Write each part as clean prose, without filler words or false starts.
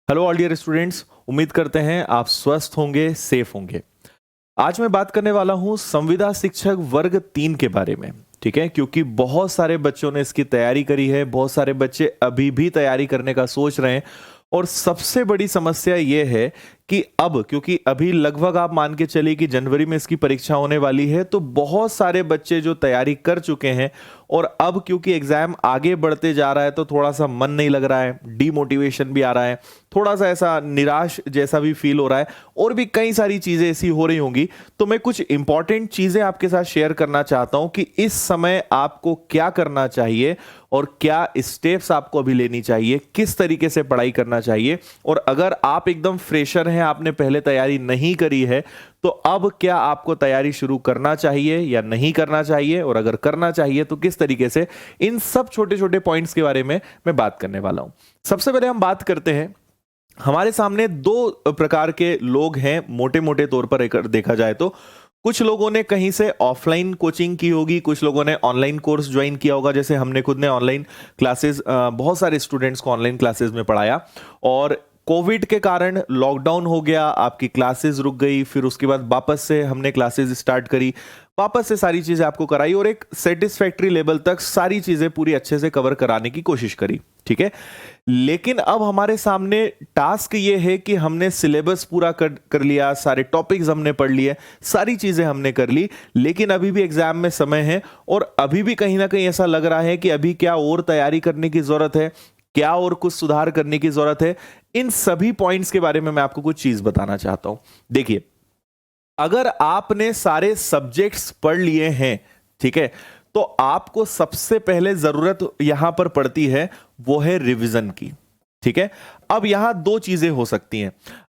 Hello all dear students, उम्मीद करते हैं आप स्वस्थ होंगे, सेफ होंगे। आज मैं बात करने वाला हूं संविदा शिक्षक वर्ग 3 के बारे में। ठीक है, क्योंकि बहुत सारे बच्चों ने इसकी तैयारी करी है, बहुत सारे बच्चे अभी भी तैयारी करने का सोच रहे हैं। और सबसे बड़ी समस्या ये है कि अब क्योंकि अभी लगभग आप मान के चलिए कि जनवरी में इसकी परीक्षा होने वाली है, तो बहुत सारे बच्चे जो तैयारी कर चुके हैं और अब क्योंकि एग्जाम आगे बढ़ते जा रहा है तो थोड़ा सा मन नहीं लग रहा है, डीमोटिवेशन भी आ रहा है, थोड़ा सा ऐसा निराश जैसा भी फील हो रहा है और भी कई सारी चीजें ऐसी हो रही होंगी। तो मैं कुछ इंपॉर्टेंट चीजें आपके साथ शेयर करना चाहता हूं कि इस समय आपको क्या करना चाहिए और क्या स्टेप्स आपको अभी लेनी चाहिए, किस तरीके से पढ़ाई करना चाहिए। और अगर आप एकदम फ्रेशर हैं, आपने पहले तैयारी नहीं करी है, तो अब क्या आपको तैयारी शुरू करना चाहिए या नहीं करना चाहिए, और अगर करना चाहिए तो किस तरीके से। इन सब छोटे छोटे पॉइंट्स के बारे में मैं बात करने वाला हूं। सबसे पहले हम बात करते हैं, हमारे सामने दो प्रकार के लोग हैं मोटे मोटे तौर पर अगर देखा जाए तो। कुछ लोगों ने कहीं से ऑफलाइन कोचिंग की होगी, कुछ लोगों ने ऑनलाइन कोर्स ज्वाइन किया होगा, जैसे हमने खुद ने ऑनलाइन क्लासेस बहुत सारे स्टूडेंट्स को ऑनलाइन क्लासेस में पढ़ाया। और कोविड के कारण लॉकडाउन हो गया, आपकी क्लासेस रुक गई, फिर उसके बाद वापस से हमने क्लासेस स्टार्ट करी, वापस से सारी चीजें आपको कराई और एक सेटिस्फैक्ट्री लेवल तक सारी चीजें पूरी अच्छे से कवर कराने की कोशिश करी। ठीक है, लेकिन अब हमारे सामने टास्क ये है कि हमने सिलेबस पूरा कर लिया, सारे टॉपिक्स हमने पढ़ लिए, सारी चीजें हमने कर ली, लेकिन अभी भी एग्जाम में समय है और अभी भी कहीं ना कहीं ऐसा लग रहा है कि अभी क्या और तैयारी करने की जरूरत है, क्या और कुछ सुधार करने की जरूरत है। इन सभी पॉइंट्स के बारे में मैं आपको कुछ चीज बताना चाहता हूं। देखिए, अगर आपने सारे सब्जेक्ट्स पढ़ लिए हैं, ठीक है, तो आपको सबसे पहले जरूरत यहां पर पड़ती है वो है रिवीजन की। ठीक है, अब यहां दो चीजें हो सकती हैं।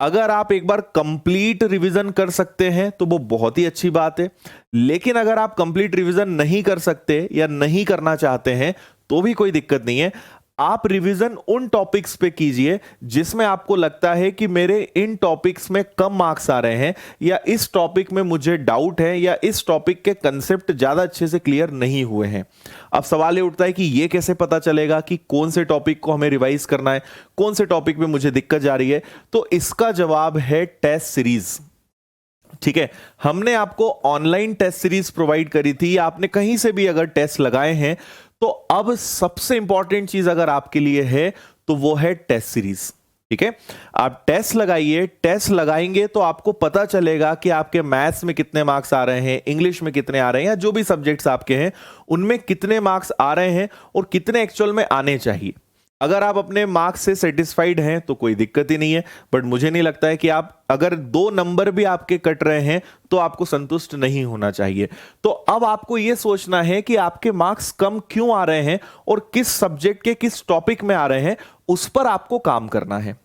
अगर आप एक बार कंप्लीट रिवीजन कर सकते हैं तो वो बहुत ही अच्छी बात है, लेकिन अगर आप कंप्लीट रिवीजन नहीं कर सकते या नहीं करना चाहते हैं तो भी कोई दिक्कत नहीं है। आप रिवीजन उन टॉपिक्स पे कीजिए जिसमें आपको लगता है कि मेरे इन टॉपिक्स में कम मार्क्स आ रहे हैं, या इस टॉपिक में मुझे डाउट है, या इस टॉपिक के कंसेप्ट ज्यादा अच्छे से क्लियर नहीं हुए हैं। अब सवाल ये उठता है कि ये कैसे पता चलेगा कि कौन से टॉपिक को हमें रिवाइज करना है, कौन से टॉपिक में मुझे दिक्कत जा रही है। तो इसका जवाब है टेस्ट सीरीज। ठीक है, हमने आपको ऑनलाइन टेस्ट सीरीज प्रोवाइड करी थी, आपने कहीं से भी अगर टेस्ट लगाए हैं, तो अब सबसे इंपॉर्टेंट चीज अगर आपके लिए है तो वो है टेस्ट सीरीज। ठीक है, आप टेस्ट लगाइए, टेस्ट लगाएंगे तो आपको पता चलेगा कि आपके मैथ्स में कितने मार्क्स आ रहे हैं, इंग्लिश में कितने आ रहे हैं, या जो भी सब्जेक्ट्स आपके हैं उनमें कितने मार्क्स आ रहे हैं और कितने एक्चुअल में आने चाहिए। अगर आप अपने मार्क्स से सेटिस्फाइड हैं तो कोई दिक्कत ही नहीं है, बट मुझे नहीं लगता है कि आप अगर 2 नंबर भी आपके कट रहे हैं तो आपको संतुष्ट नहीं होना चाहिए। तो अब आपको यह सोचना है कि आपके मार्क्स कम क्यों आ रहे हैं और किस सब्जेक्ट के किस टॉपिक में आ रहे हैं, उस पर आपको काम करना है।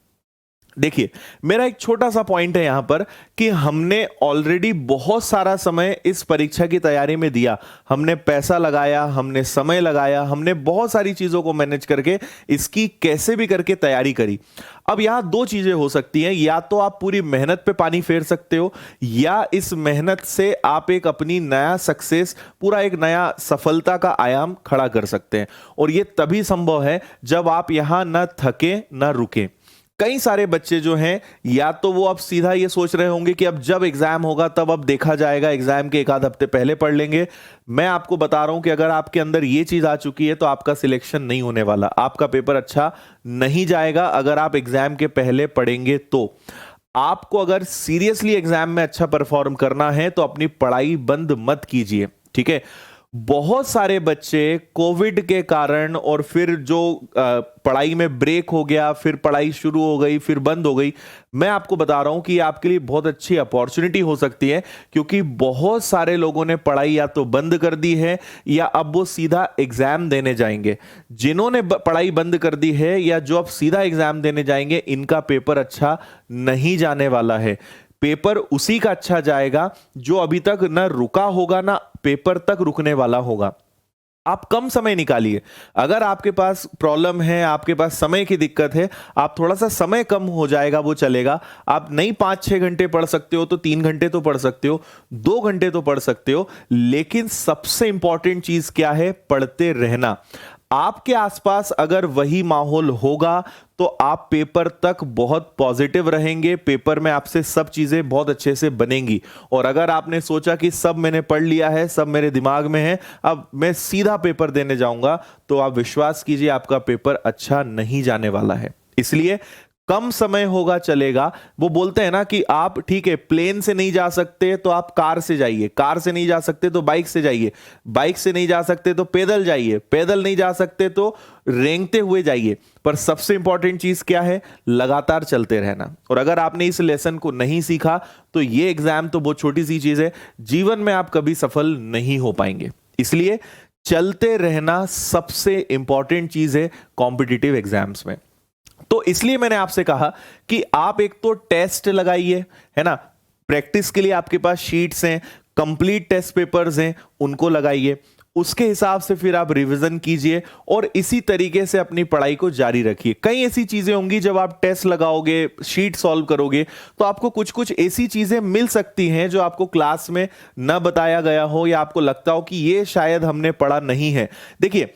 देखिए, मेरा एक छोटा सा पॉइंट है यहां पर कि हमने ऑलरेडी बहुत सारा समय इस परीक्षा की तैयारी में दिया, हमने पैसा लगाया, हमने समय लगाया, हमने बहुत सारी चीजों को मैनेज करके इसकी कैसे भी करके तैयारी करी। अब यहां दो चीजें हो सकती हैं, या तो आप पूरी मेहनत पे पानी फेर सकते हो, या इस मेहनत से आप एक अपनी नया सक्सेस, पूरा एक नया सफलता का आयाम खड़ा कर सकते हैं। और यह तभी संभव है जब आप यहां न थके न रुके। कई सारे बच्चे जो हैं, या तो वो अब सीधा ये सोच रहे होंगे कि अब जब एग्जाम होगा तब अब देखा जाएगा, एग्जाम के एक आध हफ्ते पहले पढ़ लेंगे। मैं आपको बता रहा हूं कि अगर आपके अंदर ये चीज आ चुकी है तो आपका सिलेक्शन नहीं होने वाला, आपका पेपर अच्छा नहीं जाएगा। अगर आप एग्जाम के पहले पढ़ेंगे तो आपको, अगर सीरियसली एग्जाम में अच्छा परफॉर्म करना है तो अपनी पढ़ाई बंद मत कीजिए। ठीक है, बहुत सारे बच्चे कोविड के कारण और फिर जो पढ़ाई में ब्रेक हो गया, फिर पढ़ाई शुरू हो गई, फिर बंद हो गई। मैं आपको बता रहा हूं कि आपके लिए बहुत अच्छी अपॉर्चुनिटी हो सकती है, क्योंकि बहुत सारे लोगों ने पढ़ाई या तो बंद कर दी है या अब वो सीधा एग्जाम देने जाएंगे। जिन्होंने पढ़ाई बंद कर दी है या जो अब सीधा एग्जाम देने जाएंगे, इनका पेपर अच्छा नहीं जाने वाला है। पेपर उसी का अच्छा जाएगा जो अभी तक ना रुका होगा, ना पेपर तक रुकने वाला होगा। आप कम समय निकालिए। अगर आपके पास प्रॉब्लम है, आपके पास समय की दिक्कत है, आप थोड़ा सा समय कम हो जाएगा वो चलेगा। आप नहीं 5-6 घंटे पढ़ सकते हो तो 3 घंटे तो पढ़ सकते हो, 2 घंटे तो पढ़ सकते हो, लेकिन सबसे इंपॉर्टेंट चीज क्या है? पढ़ते रहना। आपके आसपास अगर वही माहौल होगा तो आप पेपर तक बहुत पॉजिटिव रहेंगे, पेपर में आपसे सब चीजें बहुत अच्छे से बनेंगी। और अगर आपने सोचा कि सब मैंने पढ़ लिया है, सब मेरे दिमाग में है, अब मैं सीधा पेपर देने जाऊंगा, तो आप विश्वास कीजिए आपका पेपर अच्छा नहीं जाने वाला है। इसलिए कम समय होगा चलेगा। वो बोलते हैं ना कि आप ठीक है प्लेन से नहीं जा सकते तो आप कार से जाइए, कार से नहीं जा सकते तो बाइक से जाइए, बाइक से नहीं जा सकते तो पैदल जाइए, पैदल नहीं जा सकते तो रेंगते हुए जाइए। पर सबसे इंपॉर्टेंट चीज क्या है? लगातार चलते रहना। और अगर आपने इस लेसन को नहीं सीखा तो ये एग्जाम तो बहुत छोटी सी चीज है, जीवन में आप कभी सफल नहीं हो पाएंगे। इसलिए चलते रहना सबसे इंपॉर्टेंट चीज है कॉम्पिटिटिव एग्जाम्स में। तो इसलिए मैंने आपसे कहा कि आप एक तो टेस्ट लगाइए, है ना, प्रैक्टिस के लिए आपके पास शीट्स हैं, कंप्लीट टेस्ट पेपर्स हैं, उनको लगाइए। उसके हिसाब से फिर आप रिवीजन कीजिए और इसी तरीके से अपनी पढ़ाई को जारी रखिए। कई ऐसी चीजें होंगी जब आप टेस्ट लगाओगे, शीट सॉल्व करोगे, तो आपको कुछ कुछ ऐसी चीजें मिल सकती हैं जो आपको क्लास में न बताया गया हो या आपको लगता हो कि ये शायद हमने पढ़ा नहीं है। देखिए,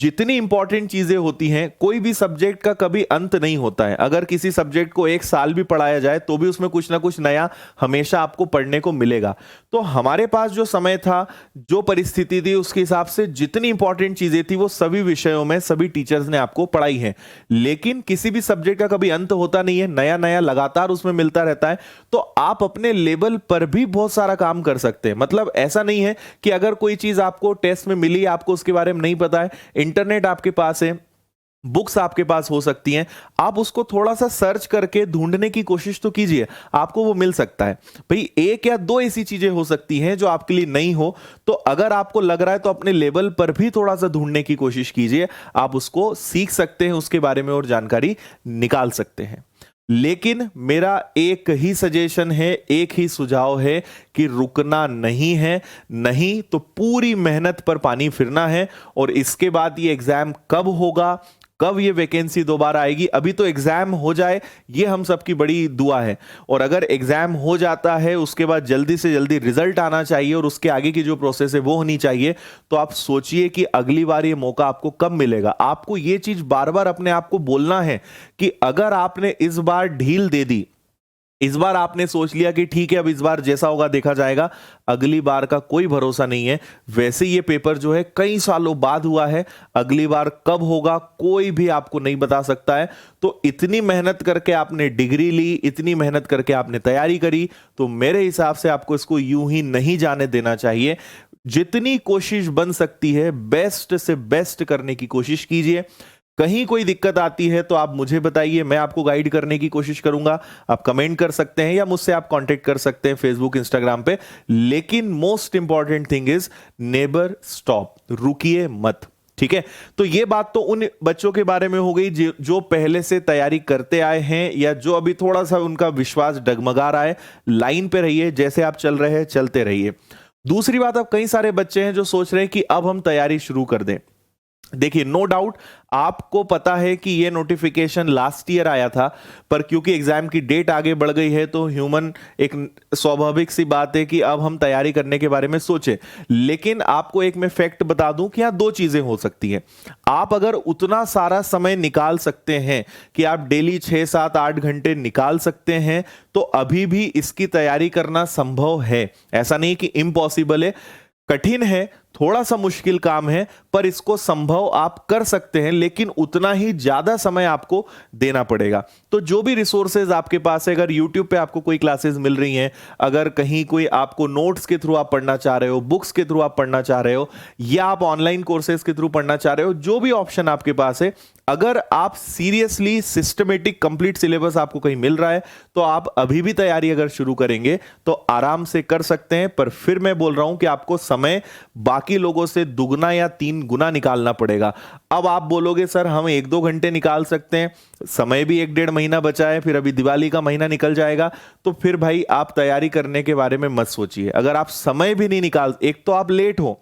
जितनी इंपॉर्टेंट चीजें होती हैं, कोई भी सब्जेक्ट का कभी अंत नहीं होता है। अगर किसी सब्जेक्ट को एक साल भी पढ़ाया जाए तो भी उसमें कुछ ना कुछ नया हमेशा आपको पढ़ने को मिलेगा। तो हमारे पास जो समय था, जो परिस्थिति थी, उसके हिसाब से जितनी इंपॉर्टेंट चीजें थी वो सभी विषयों में सभी टीचर्स ने आपको पढ़ाई है। लेकिन किसी भी सब्जेक्ट का कभी अंत होता नहीं है, नया नया लगातार उसमें मिलता रहता है। तो आप अपने लेवल पर भी बहुत सारा काम कर सकते हैं। मतलब ऐसा नहीं है कि अगर कोई चीज आपको टेस्ट में मिली, आपको उसके बारे में नहीं पता है, इंटरनेट आपके पास है, बुक्स आपके पास हो सकती हैं, आप उसको थोड़ा सा सर्च करके ढूंढने की कोशिश तो कीजिए, आपको वो मिल सकता है। भाई एक या दो ऐसी चीजें हो सकती हैं जो आपके लिए नहीं हो, तो अगर आपको लग रहा है तो अपने लेवल पर भी थोड़ा सा ढूंढने की कोशिश कीजिए, आप उसको सीख सकते हैं, उसके बारे में और जानकारी निकाल सकते हैं। लेकिन मेरा एक ही सजेशन है, एक ही सुझाव है कि रुकना नहीं है, नहीं तो पूरी मेहनत पर पानी फिरना है। और इसके बाद ये एग्जाम कब होगा, कब ये वैकेंसी दोबारा आएगी, अभी तो एग्जाम हो जाए, ये हम सबकी बड़ी दुआ है। और अगर एग्जाम हो जाता है उसके बाद जल्दी से जल्दी रिजल्ट आना चाहिए और उसके आगे की जो प्रोसेस है वो होनी चाहिए। तो आप सोचिए कि अगली बार ये मौका आपको कब मिलेगा। आपको ये चीज बार बार अपने आप को बोलना है कि अगर आपने इस बार ढील दे दी, इस बार आपने सोच लिया कि ठीक है अब इस बार जैसा होगा देखा जाएगा, अगली बार का कोई भरोसा नहीं है। वैसे ये पेपर जो है कई सालों बाद हुआ है, अगली बार कब होगा कोई भी आपको नहीं बता सकता है। तो इतनी मेहनत करके आपने डिग्री ली, इतनी मेहनत करके आपने तैयारी करी, तो मेरे हिसाब से आपको इसको यूं ही नहीं जाने देना चाहिए। जितनी कोशिश बन सकती है बेस्ट से बेस्ट करने की कोशिश कीजिए। कहीं कोई दिक्कत आती है तो आप मुझे बताइए, मैं आपको गाइड करने की कोशिश करूंगा। आप कमेंट कर सकते हैं या मुझसे आप कांटेक्ट कर सकते हैं फेसबुक, इंस्टाग्राम पे। लेकिन most important thing is never stop, रुकिए मत। ठीक है, तो ये बात तो उन बच्चों के बारे में हो गई जो पहले से तैयारी करते आए हैं या जो अभी थोड़ा सा उनका विश्वास डगमगा रहा है। लाइन पे रहिए, जैसे आप चल रहे हैं चलते रहिए। दूसरी बात, अब कई सारे बच्चे हैं जो सोच रहे हैं कि अब हम तैयारी शुरू कर दें। देखिए, नो डाउट आपको पता है कि ये नोटिफिकेशन लास्ट ईयर आया था, पर क्योंकि एग्जाम की डेट आगे बढ़ गई है तो ह्यूमन एक स्वाभाविक सी बात है कि अब हम तैयारी करने के बारे में सोचें। लेकिन आपको एक मैं फैक्ट बता दूं कि यहां दो चीजें हो सकती हैं। आप अगर उतना सारा समय निकाल सकते हैं कि आप डेली 6, 7, 8 घंटे निकाल सकते हैं, तो अभी भी इसकी तैयारी करना संभव है। ऐसा नहीं कि इम्पॉसिबल है, कठिन है, थोड़ा सा मुश्किल काम है, पर इसको संभव आप कर सकते हैं। लेकिन उतना ही ज्यादा समय आपको देना पड़ेगा। तो जो भी रिसोर्सेज आपके पास है, अगर YouTube पे आपको कोई क्लासेस मिल रही हैं, अगर कहीं कोई आपको नोट्स के थ्रू आप पढ़ना चाह रहे हो, बुक्स के थ्रू आप पढ़ना चाह रहे हो, या आप ऑनलाइन कोर्सेज के थ्रू पढ़ना चाह रहे हो, जो भी ऑप्शन आपके पास है, अगर आप सीरियसली सिस्टमेटिक कंप्लीट सिलेबस आपको कहीं मिल रहा है, तो आप अभी भी तैयारी अगर शुरू करेंगे तो आराम से कर सकते हैं। पर फिर मैं बोल रहा हूं कि आपको समय बाकी लोगों से दुगना या 3 गुना निकालना पड़ेगा। अब आप बोलोगे सर हम 1-2 घंटे निकाल सकते हैं, समय भी 1-1.5 महीना बचा है, फिर अभी दिवाली का महीना निकल जाएगा, तो फिर भाई आप तैयारी करने के बारे में मत सोचिए। अगर आप समय भी नहीं निकाल, एक तो आप लेट हो,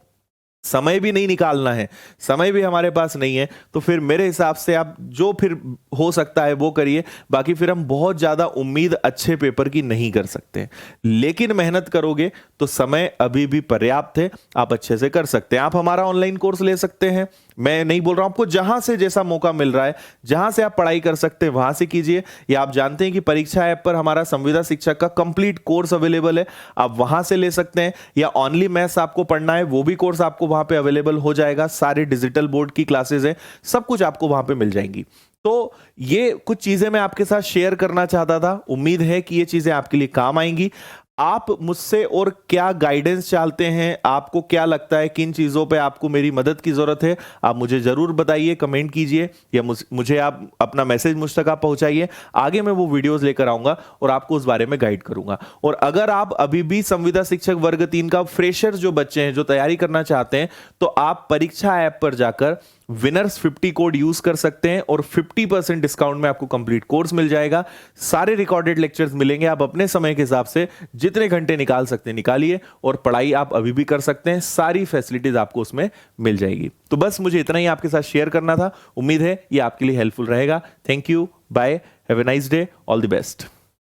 समय भी नहीं निकालना है, समय भी हमारे पास नहीं है, तो फिर मेरे हिसाब से आप जो फिर हो सकता है वो करिए। बाकी फिर हम बहुत ज्यादा उम्मीद अच्छे पेपर की नहीं कर सकते। लेकिन मेहनत करोगे तो समय अभी भी पर्याप्त है, आप अच्छे से कर सकते हैं। आप हमारा ऑनलाइन कोर्स ले सकते हैं, मैं नहीं बोल रहा हूं आपको, जहां से जैसा मौका मिल रहा है, जहां से आप पढ़ाई कर सकते हैं वहां से कीजिए। या आप जानते हैं कि परीक्षा ऐप पर हमारा संविदा शिक्षक का कंप्लीट कोर्स अवेलेबल है, आप वहां से ले सकते हैं। या ओनली मैथ्स आपको पढ़ना है, वो भी कोर्स आपको वहां पे अवेलेबल हो जाएगा। सारे डिजिटल बोर्ड की क्लासेस हैं, सब कुछ आपको वहां पे मिल जाएंगी। तो ये कुछ चीजें मैं आपके साथ शेयर करना चाहता था। उम्मीद है कि ये चीजें आपके लिए काम आएंगी। आप मुझसे और क्या गाइडेंस चाहते हैं, आपको क्या लगता है किन चीजों पे आपको मेरी मदद की जरूरत है, आप मुझे जरूर बताइए, कमेंट कीजिए या मुझे आप अपना मैसेज मुझ तक आप पहुंचाइए। आगे मैं वो वीडियोस लेकर आऊंगा और आपको उस बारे में गाइड करूंगा। और अगर आप अभी भी संविदा शिक्षक वर्ग 3 का फ्रेशर जो बच्चे हैं, जो तैयारी करना चाहते हैं, तो आप परीक्षा ऐप पर जाकर विनर्स 50 कोड यूज कर सकते हैं और 50% डिस्काउंट में आपको कंप्लीट कोर्स मिल जाएगा। सारे रिकॉर्डेड लेक्चर्स मिलेंगे, आप अपने समय के हिसाब से जितने घंटे निकाल सकते हैं निकालिए, और पढ़ाई आप अभी भी कर सकते हैं। सारी फैसिलिटीज आपको उसमें मिल जाएगी। तो बस मुझे इतना ही आपके साथ शेयर करना था। उम्मीद है ये आपके लिए हेल्पफुल रहेगा। Thank you, bye, have a nice day, all the best.